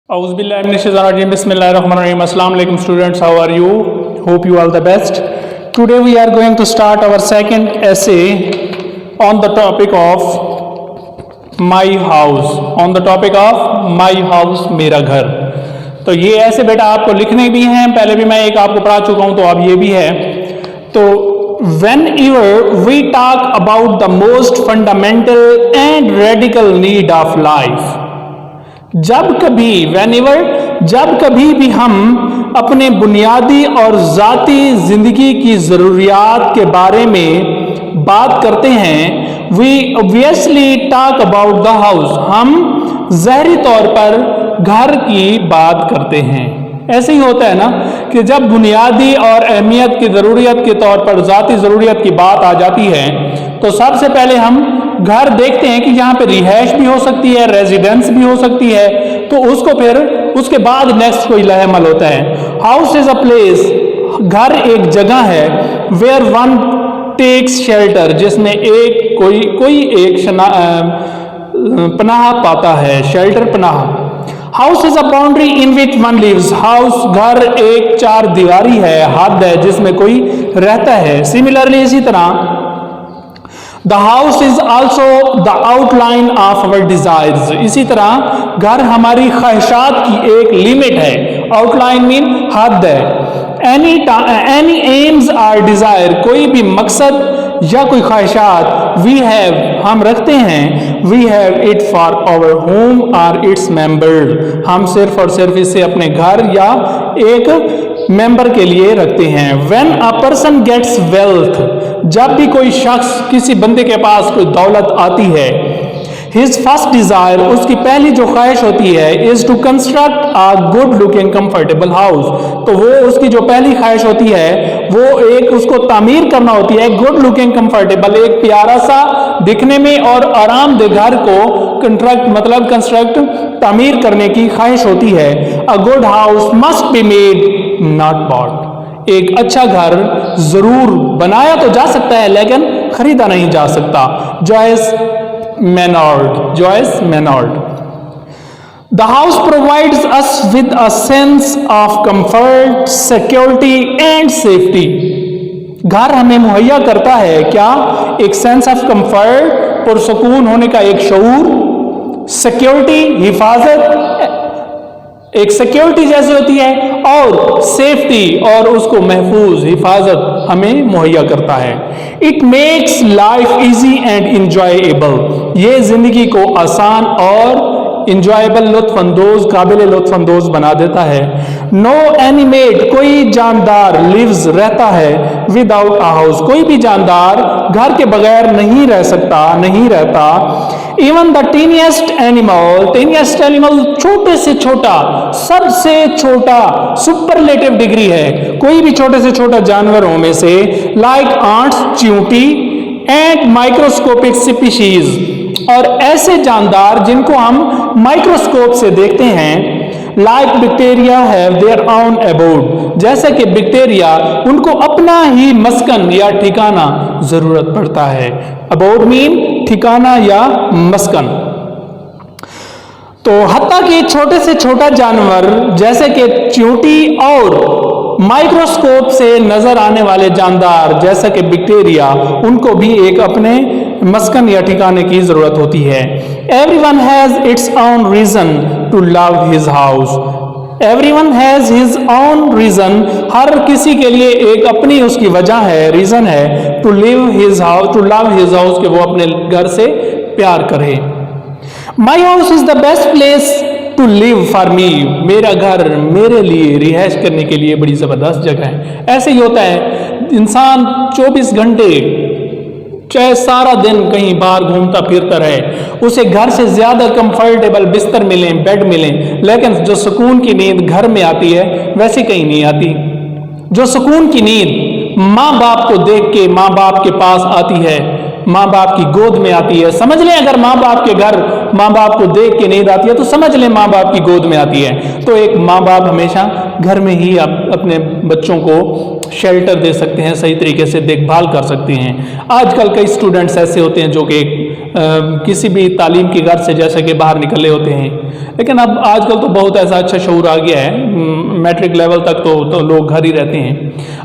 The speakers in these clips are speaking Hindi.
Bismillahirrahmanirrahim. Assalamu alaikum students, how are you? Hope you all the best. Today we are going to start our second essay on the topic of my house. On the topic of my house, मेरा घर. तो ये ऐसे बेटा आपको लिखने भी हैं, पहले भी मैं एक आपको पढ़ा चुका हूँ तो अब ये भी है. तो whenever we talk about the most fundamental and radical need of life, जब कभी भी हम अपने बुनियादी और ज़ाती ज़िंदगी की ज़रूरियात के बारे में बात करते हैं, we obviously talk about the house. हम ज़ाहिरी तौर पर घर की बात करते हैं. ऐसे ही होता है ना कि जब बुनियादी और अहमियत की ज़रूरियत के तौर पर ज़ाती ज़रूरियत की बात आ जाती है तो सबसे पहले हम घर देखते हैं कि यहाँ पे रिहाइश भी हो सकती है, रेजिडेंस भी हो सकती है, तो उसको फिर उसके बाद नेक्स्ट कोई लहमल होता है. हाउस इज अ प्लेस, घर एक जगह है, वेयर वन टेक्स शेल्टर, जिसमें कोई एक पनाह पाता है, शेल्टर पनाह. House is a boundary in which one lives, house घर एक चार दीवारी है, हद है जिसमें कोई रहता है. सिमिलरली इसी तरह The house is also the outline of our desires. इसी तरह घर हमारी ख्वाहिशात की एक लिमिट है. Outline मीन हद है. Any aims or desire, कोई भी मकसद या कोई ख्वाहिशात we have, हम रखते हैं, we have it for our home or its member, हम सिर्फ और सिर्फ इसे अपने घर या एक मेंबर के लिए रखते हैं. When a person gets wealth, जब भी कोई शख्स किसी बंदे के पास कोई दौलत आती है, his first desire, उसकी पहली जो ख्वाहिश होती है, is to construct a good looking comfortable house. तो वो उसकी जो पहली ख्वाहिश होती है वो एक उसको तामीर करना होती है, good looking comfortable, एक प्यारा सा दिखने में और आरामदेह घर को कंस्ट्रक्ट तामीर करने की ख्वाहिश होती है. A good house must be made, not bought. एक अच्छा घर जरूर बनाया तो जा सकता है लेकिन खरीदा नहीं जा सकता. Joyce मैनॉर्ड. The house provides us with a sense of comfort, security and safety. घर हमें मुहैया करता है क्या? एक सेंस ऑफ कंफर्ट, पुरसुकून होने का एक शऊर, सिक्योरिटी हिफाजत, एक सिक्योरिटी जैसी होती है, और सेफ्टी और उसको महफूज हिफाजत हमें मुहैया करता है. It makes life easy and enjoyable, ये जिंदगी को आसान और इंजॉयबल लुत्फानंदोज काबिल लुत्फानंदोज बना देता है. नो एनिमेट, कोई जानदार लिव्स रहता है विदाउट अ हाउस, कोई भी जानदार घर के बगैर नहीं रहता. इवन द टीनिएस्ट एनिमल, छोटे से छोटा, सबसे छोटा, सुपरलेटिव डिग्री है, कोई भी छोटे से छोटा जानवरों में से, लाइक आंट्स, चींटी एंड माइक्रोस्कोपिक स्पीशीज, और ऐसे जानदार जिनको हम माइक्रोस्कोप से देखते हैं, like bacteria have their own abode, जैसे कि बैक्टीरिया उनको अपना ही मस्कन या ठिकाना जरूरत पड़ता है. अबोर्ड मीन ठिकाना या मस्कन. तो हत्ता कि छोटे से छोटा जानवर जैसे कि चींटी और माइक्रोस्कोप से नजर आने वाले जानदार जैसे कि बैक्टीरिया, उनको भी एक अपने मस्कन या ठिकाने की जरूरत होती है. Everyone has its own reason to love his house. Everyone has his own reason, हर किसी के लिए एक अपनी उसकी वजह है, रीजन है, टू लव हिज हाउस, कि वो अपने घर से प्यार करे. My house is the best place to live for me, मेरा घर मेरे लिए रिहाइश करने के लिए बड़ी जबरदस्त जगह है. ऐसे ही होता है, इंसान 24 घंटे चाहे सारा दिन कहीं बाहर घूमता फिरता रहे, उसे घर से ज्यादा कंफर्टेबल बिस्तर मिले, बेड मिले, लेकिन जो सुकून की नींद घर में आती है वैसे कहीं नहीं आती. जो सुकून की नींद माँ बाप को देख के माँ बाप के पास आती है, माँ बाप की गोद में आती है. समझ लें अगर माँ बाप के घर माँ बाप को देख के नींद आती है तो समझ लें माँ बाप की गोद में आती है. तो एक माँ बाप हमेशा घर में ही अपने बच्चों को शेल्टर दे सकते हैं, सही तरीके से देखभाल कर सकते हैं। आजकल कई स्टूडेंट्स ऐसे होते हैं जो कि किसी भी तालीम के घर से जैसे कि बाहर निकले होते हैं, लेकिन अब आजकल तो बहुत ऐसा अच्छा शऊर आ गया है, मैट्रिक लेवल तक तो लोग घर ही रहते हैं।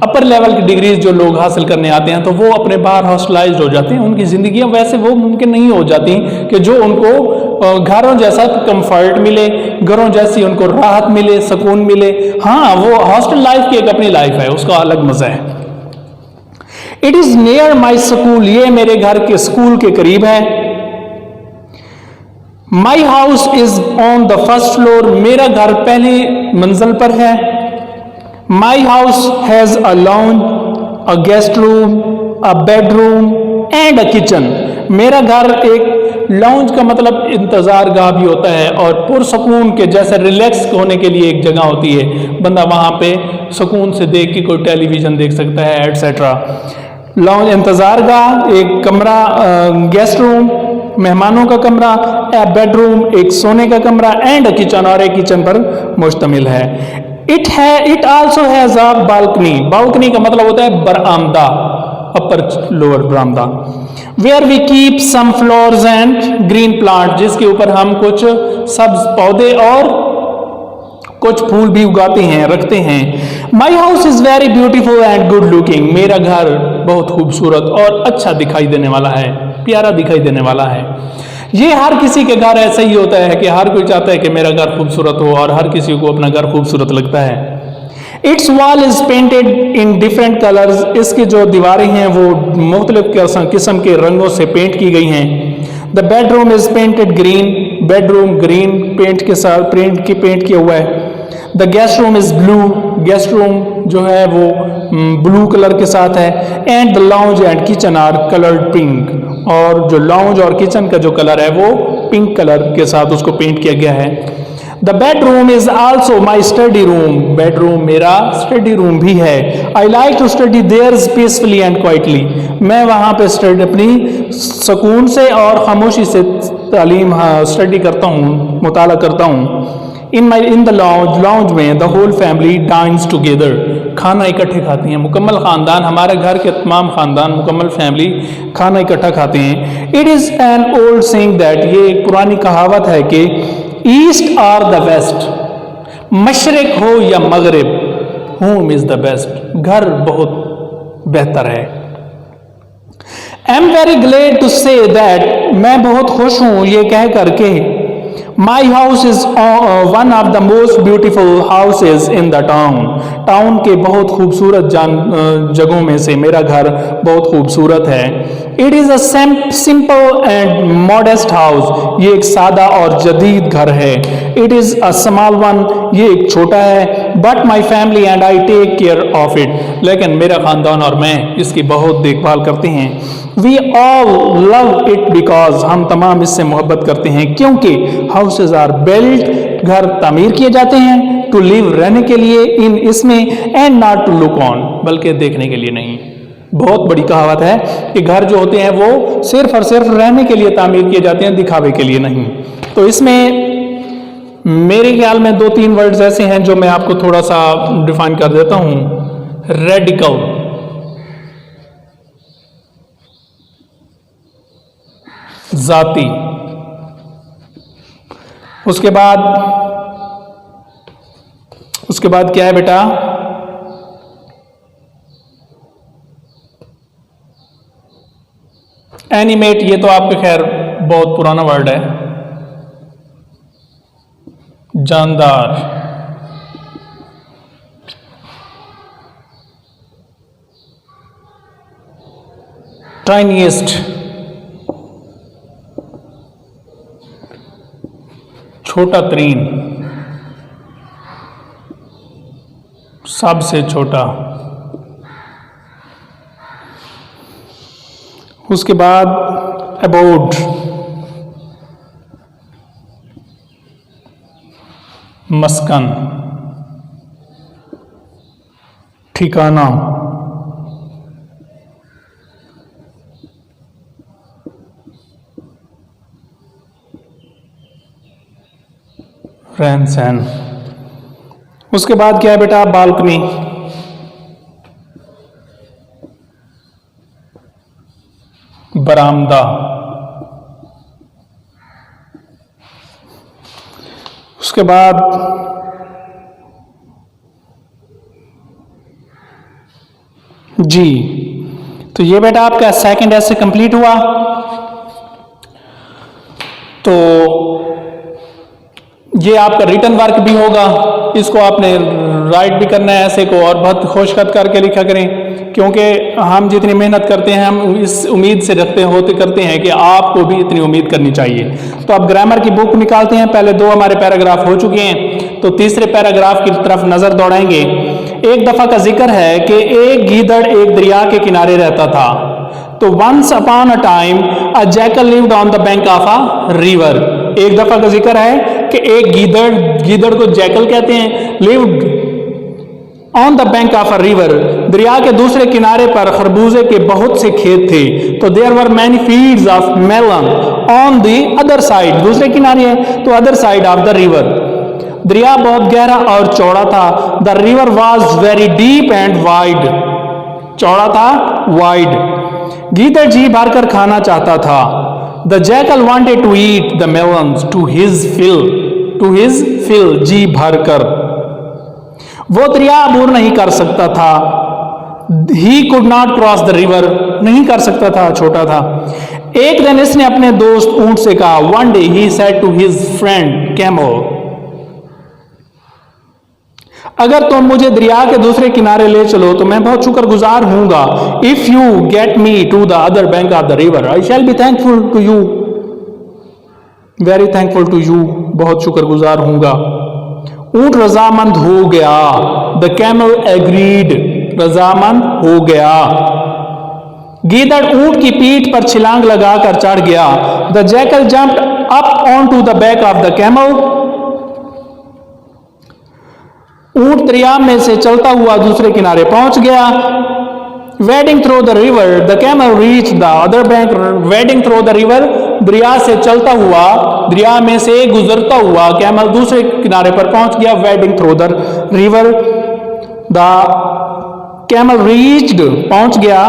अपर लेवल की डिग्रीज जो लोग हासिल करने आते हैं तो वो अपने बाहर हॉस्टलाइज्ड हो जाते हैं, उनकी ज़िंदगियाँ वैसे वो मुमकिन नहीं हो जाती कि जो उनको घरों जैसा कंफर्ट मिले, घरों जैसी उनको राहत मिले, सुकून मिले। हाँ, वो हॉस्टल लाइफ की एक अपनी लाइफ है, उसका अलग मज़ा है। It is near my school, ये मेरे घर के स्कूल के करीब है। माई house is on the first floor, मेरा घर पहली मंजिल पर है। My house has a lounge, a guest room, a bedroom and a kitchen. मेरा घर एक लॉन्ज का मतलब इंतजार गाह भी होता है और पुरसकून के जैसे रिलैक्स होने के लिए एक जगह होती है, बंदा वहां पे सुकून से देख के कोई टेलीविजन देख सकता है एटसेट्रा। लॉन्ज इंतजार गाह, एक कमरा गेस्ट रूम मेहमानों का कमरा, ए बेडरूम एक सोने का कमरा एंड किचन, और एक किचन पर मुश्तमिल है। It also has a balcony, balcony का मतलब होता है बरामदा, अपर लोअर बरामदा। Where we keep some flowers and green plant, जिसके ऊपर हम कुछ सब्ज पौधे और कुछ फूल भी उगाते हैं, रखते हैं। माई house is very beautiful and good looking, मेरा घर बहुत खूबसूरत और अच्छा दिखाई देने वाला है, प्यारा दिखाई देने वाला है। ये हर किसी के घर ऐसा ही होता है कि हर कोई चाहता है कि मेरा घर खूबसूरत हो और हर किसी को अपना घर खूबसूरत लगता है। It's wall is painted in different colours, इसकी जो दीवारें हैं वो मुख्तलिफ किस्म के रंगों से पेंट की गई हैं। The bedroom is painted green, bedroom green paint के साथ पेंट किया हुआ है। The guest room is blue, guest room जो है वो ब्लू कलर के साथ है। And the lounge and kitchen are coloured pink, और जो लाउंज और किचन का जो कलर है वो पिंक कलर के साथ उसको पेंट किया गया है। The bedroom is also my study room, bedroom मेरा स्टडी रूम भी है। I like to study there peacefully and quietly, मैं वहाँ पे स्टडी अपनी सुकून से और खामोशी से तालीम स्टडी करता हूँ, मुताला करता हूँ। इन द लाउंज में the whole family dines together, खाना इकट्ठे खाती हैं, मुकम्मल ख़ानदान, हमारे घर के तमाम ख़ानदान मुकम्मल फैमिली खाना इकट्ठा खाते हैं। It is an old saying that, ये एक पुरानी कहावत है कि ईस्ट और द वेस्ट, मशरिक हो या मगरिब, होम इज़ द बेस्ट, घर बहुत बेहतर है। I am very glad to say that, मैं बहुत खुश हूँ ये कह करके, my house is one of the most beautiful houses in the town, town के बहुत खूबसूरत जगहों में से मेरा घर बहुत खूबसूरत है। It is a simple and modest house, ये एक सादा और जदीद घर है। It is a small one, ये एक छोटा है। But my family and I take care of it, लेकिन मेरा ख़ानदान और मैं इसकी बहुत देखभाल करते हैं। We all love it because, हम तमाम इससे मोहब्बत करते हैं क्योंकि हाउसेज आर बिल्ट, घर तामीर किए जाते हैं, टू लिव रहने के लिए, इन इसमें, and not to look on, बल्कि देखने के लिए नहीं। बहुत बड़ी कहावत है कि घर जो होते हैं वो सिर्फ और सिर्फ रहने के लिए तामीर किए जाते हैं, दिखावे के लिए नहीं। तो इसमें मेरे ख्याल में 2-3 वर्ड्स ऐसे हैं जो मैं आपको थोड़ा सा डिफाइन कर देता हूं। रेडिकल, जाती, उसके बाद क्या है बेटा, एनिमेट, ये तो आपके खैर बहुत पुराना वर्ड है। जानदार, टाइनीएस्ट, छोटा तरीन, सबसे छोटा। उसके बाद अबाउट, मस्कन, ठिकाना, रहन सहन। उसके बाद क्या है बेटा, बालकनी, बरामदा। उसके बाद जी, तो ये बेटा आपका सेकंड ऐसे कंप्लीट हुआ। तो ये आपका रिटन वर्क भी होगा, इसको आपने राइट भी करना है ऐसे को, और बहुत खोशखत करके लिखा करें, क्योंकि हम जितनी मेहनत करते हैं हम इस उम्मीद से करते हैं कि आपको भी इतनी उम्मीद करनी चाहिए। तो अब ग्रामर की बुक निकालते हैं। पहले दो हमारे पैराग्राफ हो चुके हैं, तो तीसरे पैराग्राफ की तरफ नजर दौड़ाएंगे। एक दफा का जिक्र है कि एक गीदड़ एक दरिया के किनारे रहता था। तो once upon a time a jackal lived on the bank of a river. एक दफा का जिक्र है कि एक गीदड़ को जैकल कहते हैं, lived on the bank of a river, दरिया के दूसरे किनारे पर खरबूजे के बहुत से खेत थे। तो there were many fields of melon on the other side, दूसरे किनारे है तो other side of the river. दरिया बहुत गहरा और चौड़ा था। The river was very deep and wide, चौड़ा था, वाइड। गीदड़ जी भरकर खाना चाहता था। The jackal wanted to eat the melons to his fill, जी भरकर। वो दरिया अबूर नहीं कर सकता था। He could not cross the river, नहीं कर सकता था, छोटा था। एक दिन इसने अपने दोस्त ऊंट से कहा, one day he said to his friend camel, अगर तुम मुझे दरिया के दूसरे किनारे ले चलो तो मैं बहुत शुक्रगुजार हूंगा। If you get me to the other bank of the river I shall be thankful to you, very thankful to you, बहुत शुक्रगुजार हूंगा। ऊंट रजामंद हो गया। द कैमल एग्रीड, रजामंद हो गया। गीदड़ ऊंट की पीठ पर छिलांग लगाकर चढ़ गया। The jackal jumped up on to the back of the camel. ऊंट दरिया में से चलता हुआ दूसरे किनारे पहुंच गया। Wedding through the river the camel reach the other bank. Wedding through the river, दरिया से चलता हुआ, दरिया में से गुजरता हुआ कैमल दूसरे किनारे पर पहुंच गया। Wedding through the river the camel reached, पहुंच गया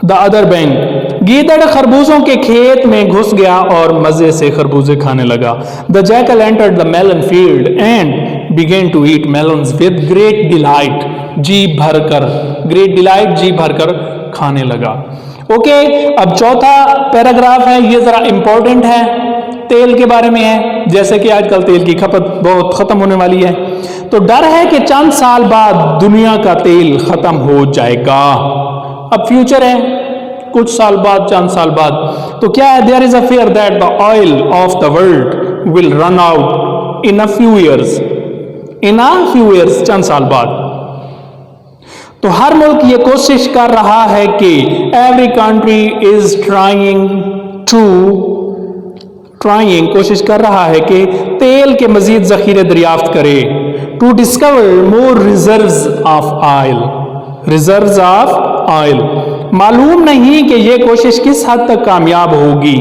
द अदर बैंक। गीदड़ खरबूजों के खेत में घुस गया और मजे से खरबूजे खाने लगा। The jackal entered the melon field and began to eat melons with great delight, जी भरकर, great delight, जी भरकर खाने लगा। ओके, अब चौथा पैराग्राफ है, ये जरा इंपॉर्टेंट है, तेल के बारे में है। जैसे कि आजकल तेल की खपत बहुत खत्म होने वाली है, तो डर है कि चंद साल बाद दुनिया का तेल खत्म हो जाएगा। अब फ्यूचर है, कुछ साल बाद, चंद साल बाद, तो क्या है, there is a fear that the oil of the world will run out in a few years, चंद साल बाद। तो हर मुल्क ये कोशिश कर रहा है कि एवरी कंट्री इज कोशिश कर रहा है कि तेल के मजीद जखीरे दरियाफ्त करे। To discover more reserves of oil. मालूम नहीं कि ये कोशिश किस हद तक कामयाब होगी,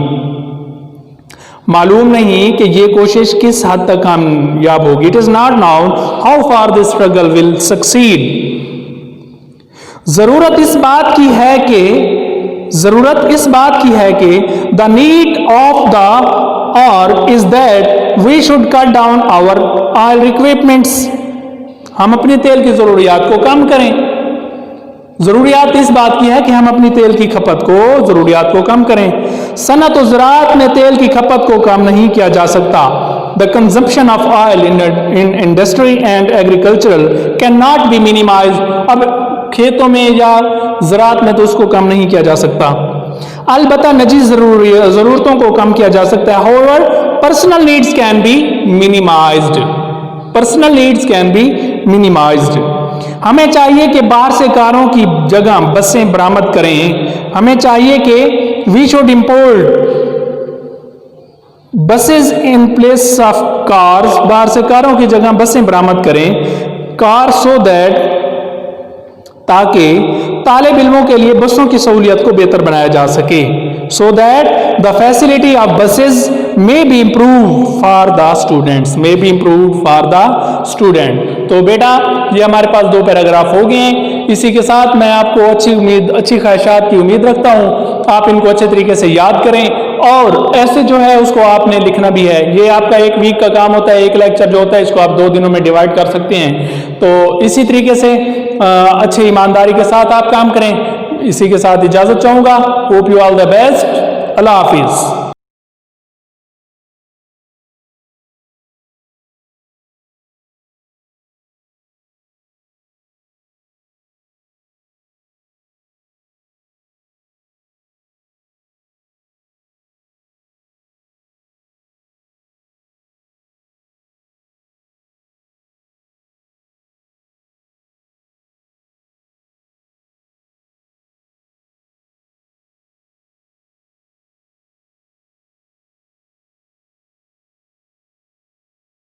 मालूम नहीं कि ये कोशिश किस हद तक कामयाब होगी। It is not known how far this struggle will succeed. जरूरत इस बात की है कि the need of the hour is that we should cut down our oil requirements. हम अपनी तेल की जरूरियात को कम करें। जरूरियात इस बात की है कि हम अपनी तेल की खपत को, जरूरियात को कम करें। सनत और ज़राअत में तेल की खपत को कम नहीं किया जा सकता। The consumption of oil in industry and agricultural can not be minimise. अब खेतों में या ज़राअत में तो उसको कम नहीं किया जा सकता। अलबत्ता निजी जरूरतों को कम किया जा सकता है। However personal needs can be minimised. हमें चाहिए कि बाहर से कारों की जगह बसें बरामद करें। हमें चाहिए कि we should import buses in place of cars. बाहर से कारों की जगह बसें बरामद करें। कार सो दैट, ताकि तालिब इल्मों के लिए बसों की सहूलियत को बेहतर बनाया जा सके। So that the facility of buses may be improve for the student. तो बेटा ये हमारे पास दो पैराग्राफ हो गए हैं। इसी के साथ मैं आपको अच्छी ख्वाहिशात की उम्मीद रखता हूँ। आप इनको अच्छे तरीके से याद करें और ऐसे जो है उसको आपने लिखना भी है। ये आपका एक वीक का काम होता है, एक लेक्चर जो होता है इसको आप 2 दिनों में डिवाइड कर सकते हैं। तो इसी तरीके से अच्छी ईमानदारी के साथ आप काम करें। इसी के साथ इजाज़त चाहूँगा। Hope you all the best. अल्लाह हाफिज़।